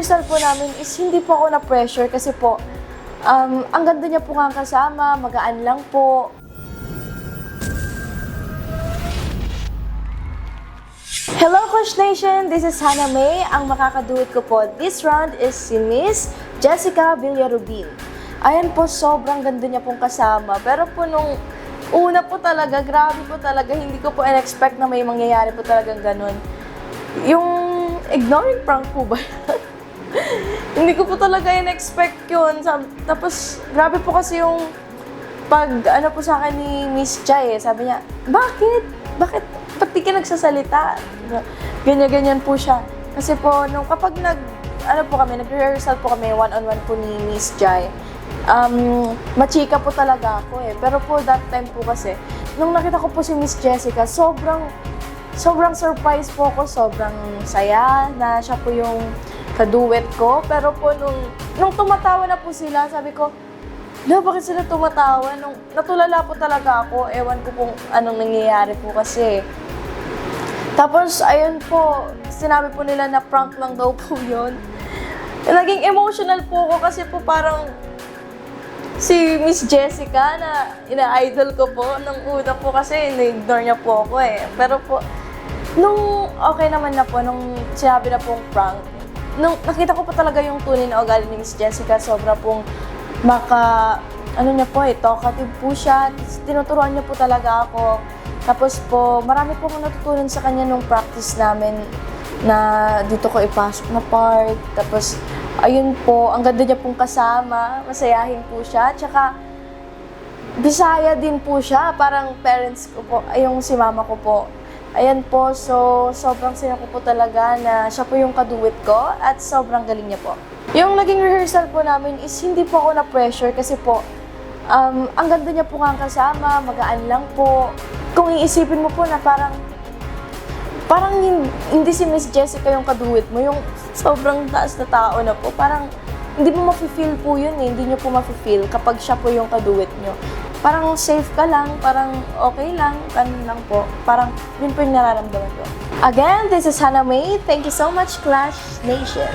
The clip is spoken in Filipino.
rehearsal po namin is hindi po ako na-pressure kasi po, ang ganda niya po nga kasama, magaan lang po. Hello, Coach Nation! This is Hannah May. Ang makakaduet ko po this round is si Miss Jessica Villarubin. Ayan po, sobrang ganda niya pong kasama. Pero po nung una po talaga, grabe po talaga, hindi ko po in-expect na may mangyayari po talagang ganun. Yung ignoring prank po ba yan? Hindi ko po talaga in-expect yun. Tapos, grabe po kasi yung ano po sa akin ni Miss Jai, sabi niya, bakit? Ba't di ka nagsasalita? Ganyan-ganyan po siya. Kasi po, kapag nag-rehearsal po kami, one-on-one po ni Miss Jai, machika po talaga ako eh. Pero po, that time po kasi, nung nakita ko po si Miss Jessica, sobrang surprise po ako, sobrang saya na siya po yung kaduet ko. Pero po, nung tumatawa na po sila, sabi ko, bakit sila tumatawa? Natulala po talaga ako, ewan ko kung anong nangyayari po kasi. Tapos, ayun po, sinabi po nila na prank lang daw po yun. Naging emotional po ako kasi po parang si Miss Jessica na ina-idol ko po nung una po kasi na-ignore niya po ako eh. Pero po, nung okay naman na po, nung sinabi na pong prank, nung nakita ko po talaga yung tunay na ugali ni Miss Jessica, sobra pong talkative po siya. Tinuturuan niya po talaga ako. Tapos po, marami po akong natutunan sa kanya nung practice namin na dito ko ipasok na part. Tapos, ayun po, ang ganda niya pong kasama, masayahin po siya. Tsaka, Bisaya din po siya, parang parents ko po, yung si mama ko po. Ayan po, so sobrang saya ko po talaga na siya po yung kaduet ko at sobrang galing niya po. Yung naging rehearsal po namin is hindi po ako na-pressure kasi po, ang ganda niya po nga kasama, magaan lang po. Kung iisipin mo po na parang hindi si Miss Jessica yung kaduet mo, yung sobrang taas na tao na po, parang hindi mo mafe-feel po yun eh, hindi nyo po mafe-feel kapag siya po yung kaduet nyo. Parang safe ka lang, parang okay lang, ganun lang po. Parang yun po yung nararamdaman ko. Again, this is Hannah May. Thank you so much, Clash Nation.